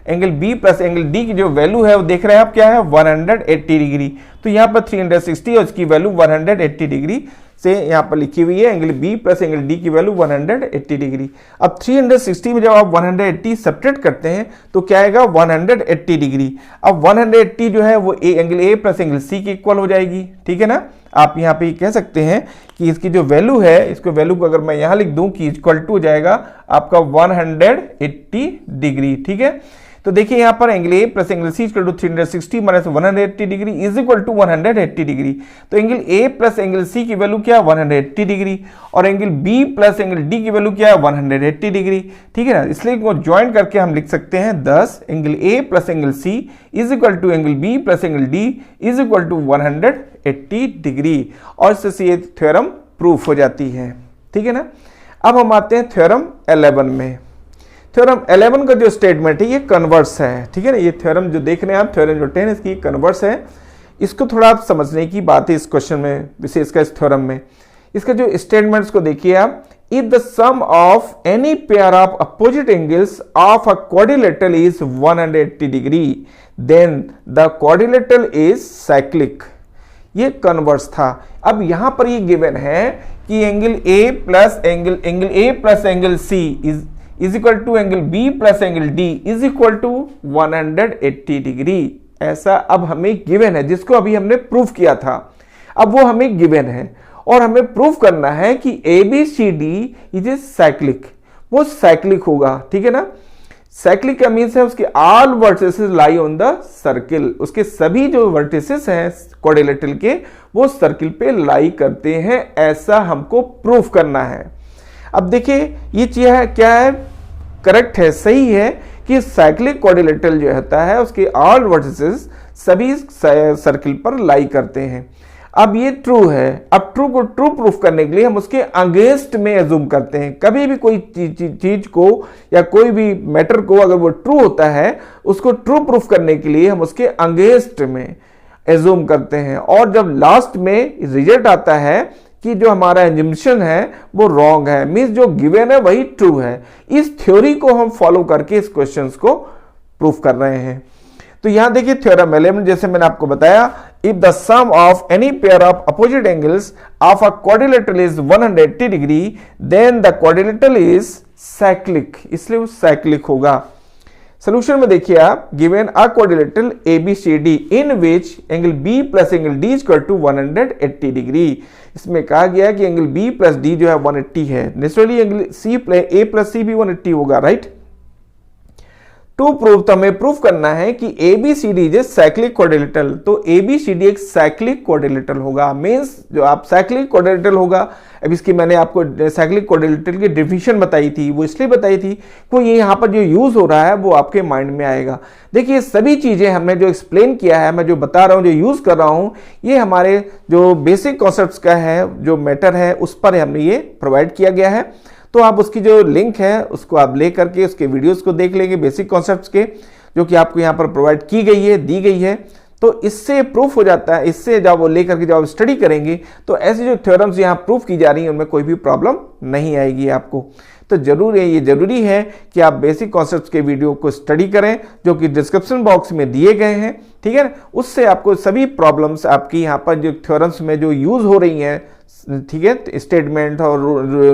angle B plus angle D की जो वैल्यू है वो देख रहे हैं आप क्या है, 180 डिग्री। तो यहाँ पर 360 और इसकी वैल्यू 180 डिग्री से यहाँ पर लिखी हुई है angle B plus angle D की वैल्यू 180 डिग्री। अब 360 में जब आप 180 सब्ट्रैक्ट करते हैं तो क्या आएगा 180 डिग्री। अब 180 जो है वो angle A plus angle C की इक्वल हो जाएगी, ठीक है ना। आप यहाँ पे कह सकते हैं कि इसकी जो वैल्यू है, इसको वैल्यू को अगर मैं यहाँ लिख दूं कि इक्वल टू हो जाएगा आपका 180 डिग्री, ठीक है। तो देखिए यहाँ पर angle A plus angle C equal to 360 minus 180 degree is equal to 180 degree. तो angle A plus angle C की वैल्यू क्या है 180 डिग्री और angle B plus angle D की वैल्यू क्या है 180 डिग्री, ठीक है ना। इसलिए इनको ज्वाइन करके हम लिख सकते हैं 10 angle A plus angle C is equal to angle B plus angle D is equal to 180 degree और इससे ये थ्योरम प्रूफ हो जाती है, ठीक है ना। अब हम आते हैं थ्योरम 11 में। थ्योरम 11 का जो स्टेटमेंट है ये कन्वर्स है, ठीक है ना। ये थ्योरम जो देख रहे हैं आप, थ्योरम जो 10 है इसकी कन्वर्स है। इसको थोड़ा आप समझने की बात है इस क्वेश्चन में, विशेषकर इस थ्योरम में। इसका जो स्टेटमेंट्स को देखिए आप, if the sum of any pair of opposite angles of a quadrilateral is 180 degree then the quadrilateral is cyclic. ये कन्वर्स था। अब यहां पर ये गिवन है कि angle A plus angle C is equal to angle B plus angle D is equal to 180 degree. ऐसा अब हमें गिवन है, जिसको अभी हमने प्रूफ किया था। अब वो हमें गिवन है और हमें प्रूफ करना है कि A B C D is a cyclic, वो साइक्लिक होगा, ठीक है ना। साइक्लिक का मीन्स है उसके all vertices lie on the circle, उसके सभी जो वर्टिसेस हैं क्वाड्रिलेटरल के वो सर्किल पे लाई करते हैं, ऐसा हमको प्रूफ करना है। अब देखिए ये चीज है क्या है, करेक्ट है, सही है कि साइक्लिक क्वाड्रिलेटरल जो होता है उसके ऑल वर्टिसेस सभी सर्किल पर लाई करते हैं। अब ये ट्रू है। अब ट्रू को ट्रू प्रूफ करने के लिए हम उसके अगेंस्ट में एज्यूम करते हैं। कभी भी कोई चीज को या कोई भी मैटर को अगर वो ट्रू होता है, उसको ट्रू प्रूफ करने के लिए हम उसके अगेंस्ट में एज्यूम करते हैं और जब लास्ट में रिजल्ट आता है कि जो हमारा एजम्पशन है वो रॉन्ग है, मींस जो गिवन है वही ट्रू है। इस थ्योरी को हम फॉलो करके इस क्वेश्चंस को प्रूफ कर रहे हैं। तो यहां देखिए थ्योरम 11, जैसे मैंने आपको बताया, if the sum of any pair of opposite angles of a quadrilateral is 180 degree then the quadrilateral is cyclic, इसलिए वो साइक्लिक होगा। सोल्यूशन में देखिए आप, given a quadrilateral ABCD in which angle B plus angle D equal to 180 degree. इसमें कहा गया है कि एंगल B प्लस D जो है 180 है, naturally angle A plus C भी 180 होगा, राइट। टू प्रूफ, तो हमें प्रूफ करना है कि ABCD इज साइक्लिक क्वाड्रिलेटरल। तो ABCD एक साइक्लिक क्वाड्रिलेटरल होगा, मींस जो आप साइक्लिक क्वाड्रिलेटरल होगा। अब इसकी मैंने आपको साइक्लिक क्वाड्रिलेटरल की डेफिनेशन बताई थी, वो इसलिए बताई थी कि ये यहाँ पर जो यूज हो रहा है वो आपके माइंड में आएगा। देखिए सभी चीजें हमने जो एक्सप्लेन किया है, मैं जो बता रहा हूँ, जो यूज कर रहा हूँ, ये हमारे जो बेसिक कॉन्सेप्ट्स का है, जो मैटर है, उस पर हमने ये प्रोवाइड किया गया है। तो आप उसकी जो लिंक है उसको आप ले करके उसके वीडियोस को देख लेंगे, बेसिक कॉन्सेप्ट्स के, जो कि आपको यहाँ पर प्रोवाइड की गई है, दी गई है। तो इससे प्रूफ हो जाता है, इससे जब वो लेकर के जब आप स्टडी करेंगे तो ऐसी जो थ्योरम्स यहाँ प्रूफ की जा रही हैं उनमें कोई भी प्रॉब्लम नहीं आएगी आपको। तो ये जरूरी है कि आप बेसिक कॉन्सेप्ट्स के वीडियो को स्टडी करें, जो कि डिस्क्रिप्शन बॉक्स में दिए गए हैं, ठीक है ना। उससे आपको सभी प्रॉब्लम्स आपकी यहाँ पर जो थ्योरम्स में जो यूज हो रही हैं, ठीक है, स्टेटमेंट और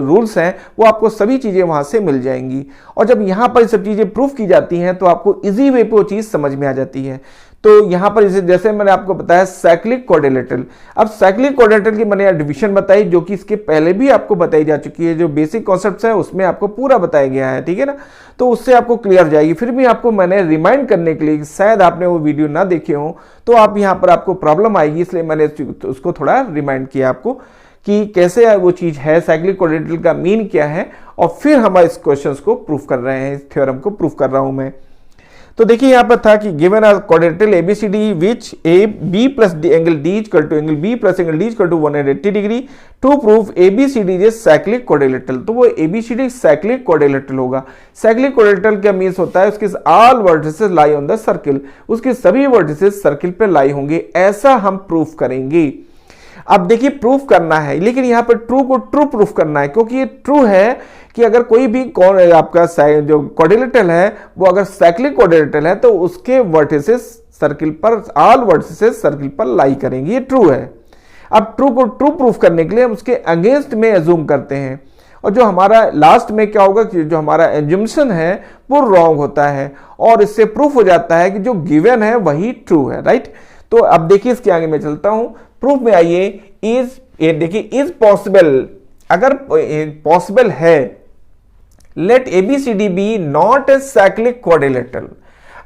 रूल्स हैं, वो आपको सभी चीजें वहां से मिल जाएंगी। और जब यहाँ पर सब चीजें प्रूफ की जाती हैं तो आपको इजी वे पे वो चीज समझ में आ जाती है। तो यहाँ पर जैसे मैंने आपको बताया साइक्लिक क्वाड्रिलेटरल, अब साइक्लिक क्वाड्रिलेटरल की मैंने डिवीजन बताई, जो कि इसके पहले भी आपको बताई जा चुकी है, जो बेसिक कॉन्सेप्ट्स है उसमें आपको पूरा बताया गया है, ठीक है ना। तो उससे आपको क्लियर जाएगी। फिर भी आपको मैंने रिमाइंड करने के लिए, शायद आपने वो वीडियो ना देखे हो तो आप यहाँ पर आपको प्रॉब्लम आएगी, इसलिए मैंने उसको थोड़ा रिमाइंड किया आपको कि कैसे वो चीज है, साइक्लिक क्वाड्रिलेटरल का मीन क्या है, और फिर हम इस क्वेश्चंस को प्रूफ कर रहे हैं, इस थ्योरम को प्रूफ कर रहा हूं मैं। तो देखिए यहाँ पर था कि given a quadrilateral ABCD which AB plus angle D equal to angle B plus angle D equal to 180 degree to proof ABCD is cyclic quadrilateral. तो वो ABCD साइक्लिक क्वाड्रिलेटरल होगा। साइक्लिक क्वाड्रिलेटरल का मींस होता है उसके all vertices lie on the circle, उसके सभी vertices circle पे लाई होंगे, ऐसा हम प्रूफ करेंगे। अब देखिए प्रूफ करना है, लेकिन यहाँ पर ट्रू को ट्रू प्रूफ करना है, क्योंकि ये ट्रू है कि अगर कोई भी आपका जो क्वाड्रिलेटरल है वो अगर साइक्लिक क्वाड्रिलेटरल है तो उसके वर्टिसेस सर्किल पर, ऑल वर्टिसेस सर्किल पर लाई करेंगे, ये ट्रू है। अब ट्रू को ट्रू प्रूफ करने के लिए हम उसके अगेंस्ट में एज्यूम करते हैं, और जो हमारा लास्ट में क्या होगा कि जो हमारा एज्यूम्पशन है वो रॉन्ग होता है, और इससे प्रूफ हो जाता है कि जो गिवन है वही ट्रू है, राइट। तो अब देखिए इसके आगे मैं चलता हूं, प्रूफ में आइए। देखिए इज पॉसिबल, अगर पॉसिबल है, let ABCD be not a cyclic quadrilateral,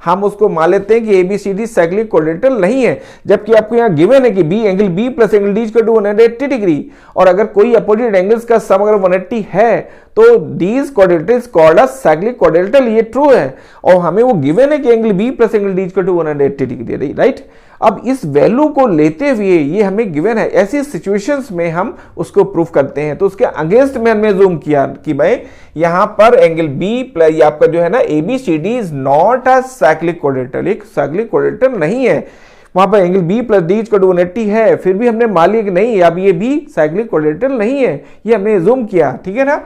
हम उसको मान लेते हैं कि ABCD साइक्लिक क्वाड्रिलेटरल नहीं है, जबकि आपको यहां गिवन है कि B angle B plus angle D equal to 180 degree, और अगर कोई अपोजिट एंगल्स का सम अगर 180 है तो these quadrilateral is called a cyclic quadrilateral, ये ट्रू है, और हमें वो गिवन है कि angle B plus angle D equal to 180 degree, right. अब इस वैल्यू को लेते हुए ये हमें गिवन है, ऐसी सिचुएशंस में हम उसको प्रूफ करते हैं। तो उसके अगेंस्ट में हमने जूम किया कि भाई यहां पर एंगल बी प्लस ये आपका जो है ना ABCD is not a cyclic quadrilateral, एक साइक्लिक क्वाड्रिलेटरल नहीं है, वहां पर angle B plus D equal to 180 है, फिर भी हमने मान लिया कि नहीं अब ये भी साइक्लिक क्वाड्रिलेटरल नहीं है, ये हमने जूम किया, ठीक है ना,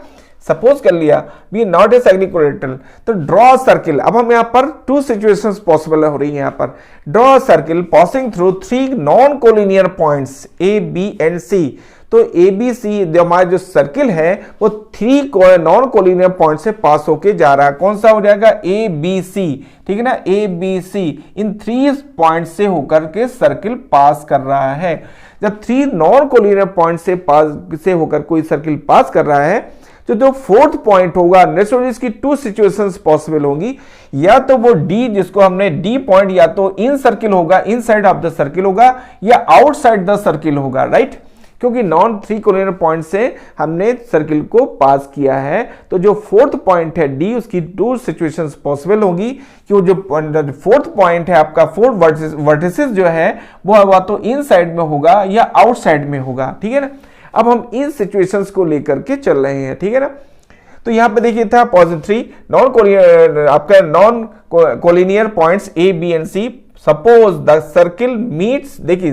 सपोज कर लिया be not a cyclic quadrilateral. तो ड्रॉ सर्किल, अब हम यहां पर टू सिचुएशंस पॉसिबल हो रही है यहां पर। Draw circle passing through 3 non collinear points A, B and C। तो ABC जो हमारा जो सर्किल है वो 3 नॉन कोलिनियर पॉइंट से पास होके जा रहा है, कौन सा हो जाएगा ABC, ठीक है ना, ABC इन 3 पॉइंट से होकर के सर्किल पास कर रहा है। जब 3 नॉन कोलिनियर पॉइंट से होकर कोई सर्किल पास कर रहा है, तो जो फोर्थ पॉइंट होगा नेचुरली इसकी 2 सिचुएशंस पॉसिबल होंगी, या तो वो D जिसको हमने D पॉइंट या तो इन सर्किल होगा, इन साइड ऑफ द सर्किल होगा, या आउटसाइड द सर्किल होगा, राइट, क्योंकि नॉन 3 कोलिनियर पॉइंट से हमने सर्किल को पास किया है। तो जो फोर्थ पॉइंट है D उसकी 2 सिचुएशंस पॉसिबल होगी कि वो जो फोर्थ पॉइंट है आपका, फोर्थ वर्टिसेस जो है वो तो इन साइड में होगा या आउटसाइड में होगा, ठीक है ना। अब हम इन सिचुएशंस को लेकर के चल रहे हैं, ठीक है ना। तो यहां पे देखिए था पॉजिटिव 3 आपका non collinear points A, B and C। Suppose the circle meets, देखिए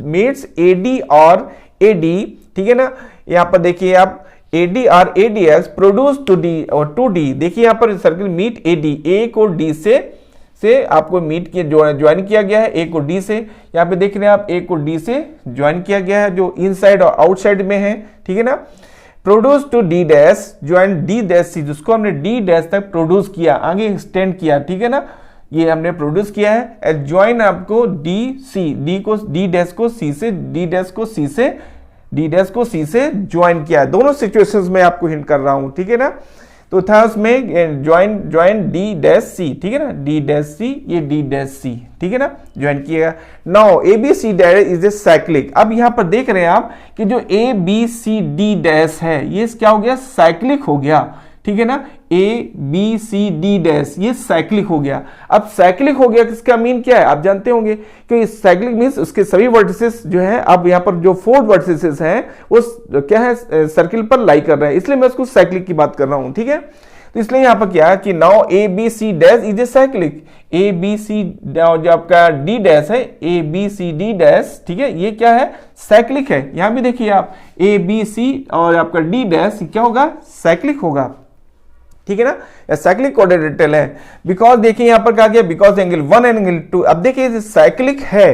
मीट्स AD और AD, ठीक है ना। यहां पर देखिए आप AD और ADX प्रोड्यूस टू D और 2D, देखिए यहां पर सर्किल मीट AD, A को D से आपको मीट किया, ज्वाइन किया गया है A को D से, यहाँ पे देख रहे हैं आप A को D से ज्वाइन किया गया है जो इनसाइड और आउटसाइड में है, ठीक है ना। Produce to D dash join D dash C, जिसको हमने D डैश तक प्रोड्यूस किया, आगे एक्सटेंड किया, ठीक है ना, ये हमने प्रोड्यूस किया है। ज्वाइन आपको D डैश को C से, D डैश को C से ज्वाइन किया है। दोनों सिचुएशंस में आपको हिंट कर रहा हूं, ठीक है ना। तो था उसमें ज्वाइन D डैश C, ठीक है ना, D डैश C, ये D डैश C, ठीक है ना, ज्वाइन किएगा। Now ABC dash is a cyclic. अब यहां पर देख रहे हैं आप कि जो ABCD डैश है ये क्या हो गया, साइक्लिक हो गया, ठीक है ना, ABCD डैश ये साइक्लिक हो गया। अब साइक्लिक हो गया किसका मीन क्या है आप जानते होंगे कि साइक्लिक मीन्स उसके सभी वर्टिसेस जो है, अब यहाँ पर जो 4 वर्टिसेस हैं वो क्या है, सर्किल पर लाई कर रहे हैं, इसलिए मैं उसको साइक्लिक की बात कर रहा हूं, ठीक है। तो इसलिए यहां पर क्या है कि now ABC dash is a cyclic, ABC जो आपका D डैश है, ABCD डैश, ठीक है, ये क्या है, साइक्लिक है। यहां भी देखिए आप ABC और आपका D डैश क्या होगा, साइक्लिक होगा, ठीक है ना, साइक्लिक क्वाड्रिलेटरल है। बिकॉज देखिए यहां पर कहा गया बिकॉज एंगल 1 एंड एंगल 2, अब देखिए साइक्लिक है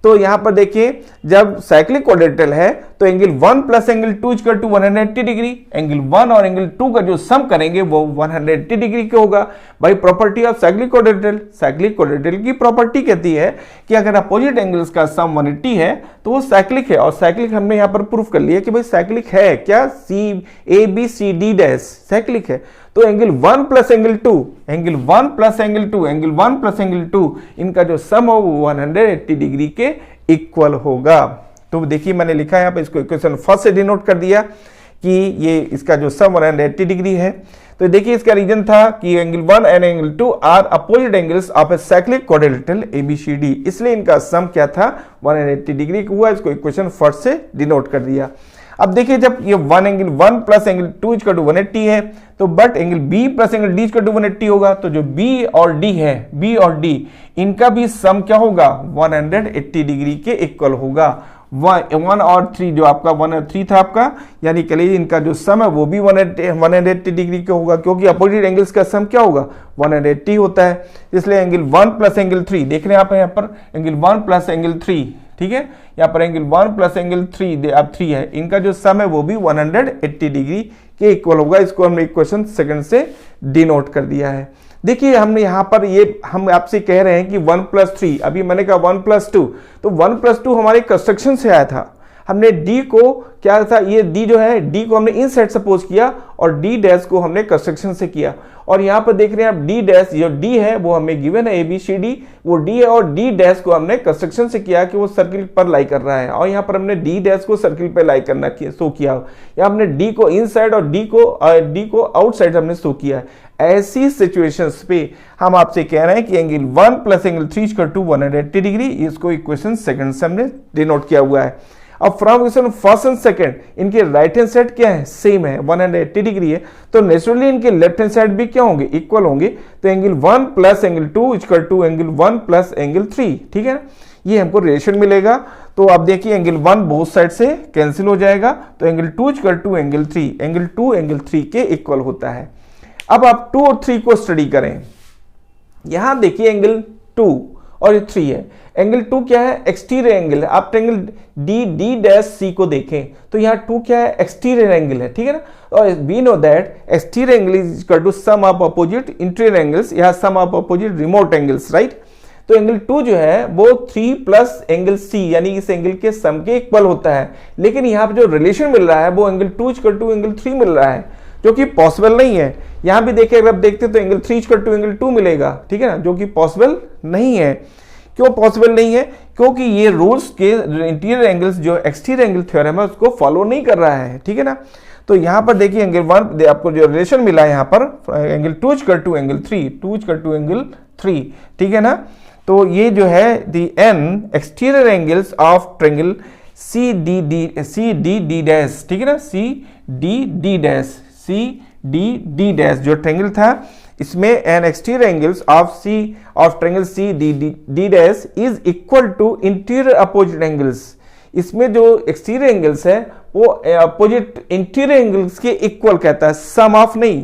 तो यहां पर देखिए जब साइक्लिक क्वाड्रिलेटरल है तो angle 1 plus angle 2 equal to 180 degree, angle 1 और एंगल 2 का जो सम करेंगे वो 180 डिग्री का होगा। भाई property of cyclic quadrilateral, cyclic quadrilateral की प्रॉपर्टी कहती है कि अगर अपोजिट एंगल्स का सम 180 है तो वो साइक्लिक है, और साइक्लिक हमने यहां पर प्रूफ कर लिया कि भाई साइक्लिक है क्या, ABCD डैश साइक्लिक है। तो angle 1 plus angle 2, angle 1 plus angle 2, angle 1 plus angle 2, इनका जो सम हो वो 180 डिग्री के इक्वल होगा। तो देखिए मैंने लिखा है यहाँ पे, इसको इक्वेशन फर्स्ट से डिनोट कर दिया कि ये इसका जो सम 180 डिग्री है। तो देखिए इसका रीजन था कि angle 1 and angle 2 are opposite angles of a cyclic quadrilateral ABCD, इसलिए इनका सम क्या था 180 डिग्री का हुआ, इसको इक्वेशन फर्स्ट से डिनोट कर दिया। अब देखिए जब ये 1 angle 1 plus angle 2 equal to 180 है तो but angle B plus angle D equal to 180 होगा, तो जो B और D है, B और D इनका भी सम क्या होगा 180 डिग्री के इक्वल होगा। 1 और 3 जो आपका 1 और 3 था आपका, यानी कह लीजिए इनका जो सम है वो भी 180 डिग्री का होगा, क्योंकि अपोजिट एंगल्स का सम क्या होगा 180 होता है। इसलिए एंगल 1 प्लस एंगल 3 देख रहे हैं आप यहाँ पर, एंगल 1 प्लस एंगल 3, ठीक है। यहाँ पर एंगल 1 प्लस एंगल 3 अब 3 है, इनका जो सम है वो भी 180 डिग्री के इक्वल होगा। इसको हमने इक्वेशन सेकंड से डिनोट कर दिया है। देखिए हमने यहाँ पर ये हम आपसे कह रहे हैं कि 1 प्लस 3, अभी मैंने कहा 1 प्लस 2, तो 1 प्लस 2 हमारे कंस्ट्रक्शन से आया था। हमने d को क्या था, ये d जो है d को हमने इन साइड सपोज किया और d डैश को हमने कंस्ट्रक्शन से किया। और यहाँ पर देख रहे हैं आप d डैश जो d है वो हमें गिवन है ABCD, वो d है और d डैश को हमने कंस्ट्रक्शन से किया कि वो सर्किल पर लाई कर रहा है। और यहाँ पर हमने d डैश को सर्किल पर लाई करना किया, सो किया। यहाँ हमने d को इन साइड और d को आउटसाइड हमने सो किया। ऐसी सिचुएशंस पे हम आपसे कह रहे हैं कि angle 1 plus angle 3 equal to 180 degree, इसको इक्वेशन सेकंड से हमने डिनोट किया हुआ है। अब from equation first and second इनके राइट हैंड साइड क्या है, सेम है, 180 डिग्री है, तो नेचुरली इनके लेफ्ट हैंड साइड भी क्या होंगे, इक्वल होंगे। तो angle 1 plus angle 2 equal to angle 1 plus angle 3, ठीक है ना, ये हमको रिलेशन मिलेगा। तो आप देखिए एंगल 1 बोथ साइड से कैंसिल हो जाएगा, तो angle 2 equal to angle 3, angle 2 angle 3 के इक्वल होता है। अब आप 2 और 3 को स्टडी करें। यहां देखिए एंगल 2 और 3 है। एंगल 2 क्या है, एक्सटीरियर एंगल है। आप एंगल डी डैश सी को देखें तो यहाँ 2 क्या है, एक्सटीरियर एंगल है, ठीक है ना। और we know that exterior angle is equal to sum of opposite interior angles, यहाँ sum of opposite remote angles, right. तो एंगल 2 जो है वो 3 प्लस एंगल सी यानी इस एंगल के सम के इक्वल होता है। लेकिन यहाँ पे जो रिलेशन मिल रहा है वो एंगल 2 इक्वल टू एंगल 3 मिल रहा है, जो कि पॉसिबल नहीं है। यहां भी देखिए, अगर आप देखते तो एंगल 3 इक्वल टू एंगल 2 मिलेगा, ठीक है ना, जो कि पॉसिबल नहीं है। क्यों पॉसिबल नहीं है, क्योंकि ये रूल्स के इंटीरियर एंगल्स जो एक्सटीरियर एंगल थ्योरम है उसको फॉलो नहीं कर रहा है, ठीक है ना। तो यहां पर देखिए एंगल 1 आपको जो रिलेशन मिला है यहाँ पर angle 2 equal to angle 3, 2 equal to angle 3, ठीक है ना। तो ये जो है the an exterior angles of triangle CDD dash, ठीक है ना, CDD डैश, CDD डैश जो ट्रायंगल था इसमें an exterior angles of triangle CDD dash is equal to interior opposite angles. इसमें जो एक्सटीरियर एंगल्स है वो अपोजिट इंटीरियर एंगल्स के इक्वल कहता है, सम ऑफ नहीं।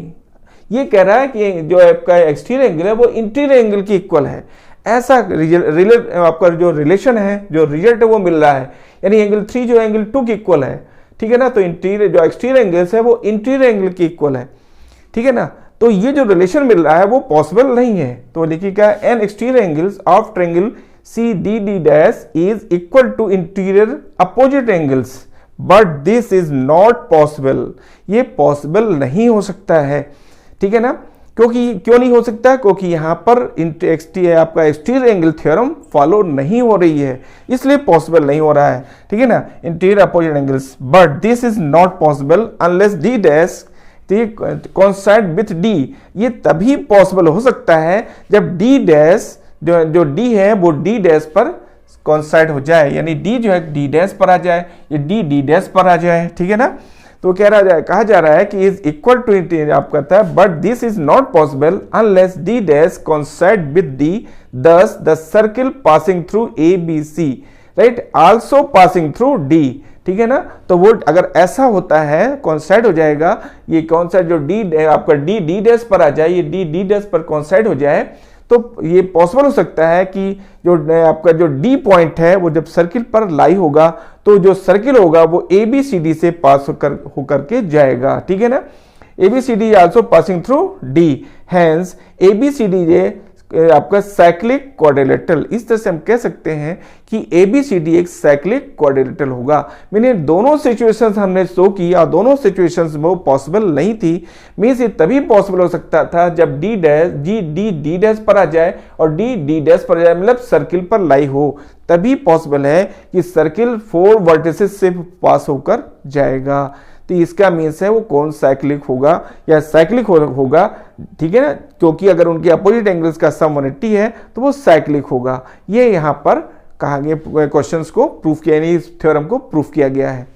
ये कह रहा है कि जो आपका एक्सटीरियर एंगल है वो इंटीरियर एंगल के इक्वल है। ऐसा आपका जो रिलेशन है, जो रिजल्ट है वो मिल रहा है, यानी एंगल 3 जो एंगल 2 के इक्वल है, ठीक है ना। तो इंटीरियर जो एक्सटीरियर एंगल्स है वो इंटीरियर एंगल के इक्वल है, ठीक है ना। तो ये जो रिलेशन मिल रहा है वो पॉसिबल नहीं है। तो देखिए क्या, N exterior angles of triangle CDD dash is equal to interior opposite angles, but this is not possible. ये पॉसिबल नहीं हो सकता है, ठीक है ना। क्योंकि क्यों नहीं हो सकता, क्योंकि यहां पर आपका एक्सटीरियर एंगल थ्योरम फॉलो नहीं हो रही है, इसलिए पॉसिबल नहीं हो रहा है, ठीक है ना, interior opposite angles. But this is not possible unless D dash coincide with D. ये तभी पॉसिबल हो सकता है जब डी डैश जो डी है वो डी डैश पर कोइंसाइड हो जाए, यानी डी जो है डी डैश पर आ जाए, ये डी डैश पर आ जाए, ठीक है ना। तो कहा जा रहा है कि इज इक्वल टू आप कहता है, but this is not possible unless D dash coincide with D, thus the circle passing through ABC, right, also passing through D, ठीक है ना। तो वो अगर ऐसा होता है, कोइंसाइड हो जाएगा, ये कोइंसाइड जो डी आपका डी डैश पर आ जाए, ये डी डैश पर कोइंसाइड हो जाए, तो ये पॉसिबल हो सकता है कि जो आपका जो डी पॉइंट है वो जब सर्किल पर लाई होगा तो जो सर्किल होगा वो ABCD से पास होकर के जाएगा, ठीक है ना। ABCD also passing through D, hence ABCD आपका साइक्लिक क्वाड्रिलेटरल। इस तरह से हम कह सकते हैं कि ABCD एक साइक्लिक क्वाड्रिलेटरल होगा। मैंने दोनों सिचुएशंस हमने शो की और दोनों सिचुएशंस में वो पॉसिबल नहीं थी। मींस ये तभी पॉसिबल हो सकता था जब डी डैश पर आ जाए और डी डैश पर आ जाए, मतलब सर्किल पर लाई हो, तभी पॉसिबल है कि सर्किल 4 वर्टिसेस से पास होकर जाएगा। तो इसका मीन्स है वो कौन साइक्लिक होगा या साइक्लिक होगा, ठीक है ना, क्योंकि अगर उनके अपोजिट एंगल्स का सम 180 है तो वो साइक्लिक होगा। ये यहाँ पर कहा गया, क्वेश्चंस को प्रूफ किया, यानी इस थ्योरम को प्रूफ किया गया है।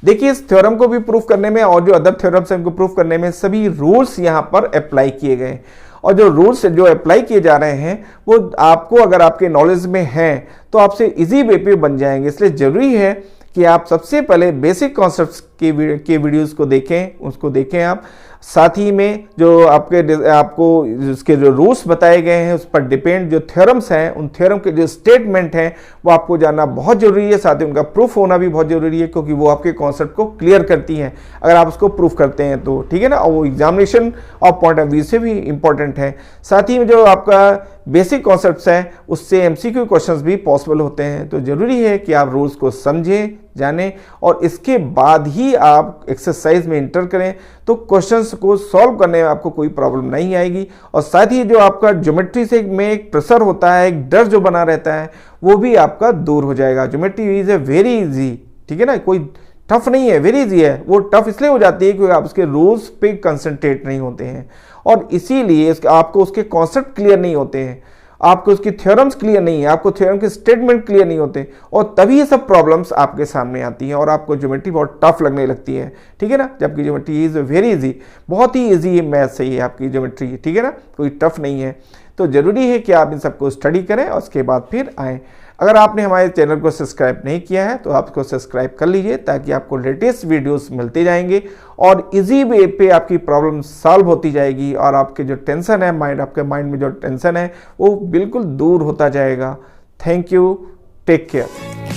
देखिए इस थ्योरम को भी प्रूफ करने में और जो अदर थ्योरम्स हैं उनको प्रूफ करने में सभी रूल्स यहाँ पर अप्लाई किए गए, और जो रूल्स जो अप्लाई किए जा रहे हैं वो आपको अगर आपके नॉलेज में हैं तो आपसे इजी वे पे बन जाएंगे। इसलिए जरूरी है कि आप सबसे पहले बेसिक कॉन्सेप्ट्स के वीडियोस को देखें, उसको देखें आप। साथ ही में जो आपको उसके जो रूल्स बताए गए हैं उस पर डिपेंड जो थ्योरम्स हैं, उन थ्योरम के जो स्टेटमेंट हैं वो आपको जानना बहुत जरूरी है। साथ ही उनका प्रूफ होना भी बहुत जरूरी है, क्योंकि वो आपके कॉन्सेप्ट को क्लियर करती हैं अगर आप उसको प्रूफ करते हैं तो, ठीक है ना। और वो examination of point of view से भी इंपॉर्टेंट है। साथ ही में जो आपका बेसिक कॉन्सेप्ट्स हैं उससे एमसीक्यू क्वेश्चंस भी पॉसिबल होते हैं। तो जरूरी है कि आप रूल्स को समझें, जानें और इसके बाद ही आप एक्सरसाइज में इंटर करें, तो क्वेश्चंस को सॉल्व करने में आपको कोई प्रॉब्लम नहीं आएगी। और साथ ही जो आपका ज्योमेट्री से में एक प्रेशर होता है, एक डर जो बना रहता है, वो भी आपका दूर हो जाएगा। Geometry is a very easy, ठीक है ना, कोई टफ नहीं है, वेरी इजी है। वो टफ इसलिए हो जाती है क्योंकि आप उसके रूल्स पे कंसंट्रेट नहीं होते हैं और इसीलिए आपको उसके कॉन्सेप्ट क्लियर नहीं होते हैं, आपको उसकी थ्योरम्स क्लियर नहीं है, आपको थ्योरम के स्टेटमेंट क्लियर नहीं होते और तभी ये सब प्रॉब्लम्स आपके सामने आती हैं और आपको ज्योमेट्री बहुत टफ लगने लगती है, ठीक है ना। जबकि ज्योमेट्री इज वेरी इजी, बहुत ही इजी मैथ सही है आपकी ज्योमेट्री, ठीक है ना, कोई टफ नहीं है। तो जरूरी है कि आप इन सबको स्टडी करें और उसके बाद फिर आएँ। अगर आपने हमारे चैनल को सब्सक्राइब नहीं किया है तो आपको सब्सक्राइब कर लीजिए, ताकि आपको लेटेस्ट वीडियोस मिलते जाएंगे और इजी वे पे आपकी प्रॉब्लम सॉल्व होती जाएगी और आपके जो टेंशन है आपके माइंड में जो टेंशन है वो बिल्कुल दूर होता जाएगा। Thank you, take care.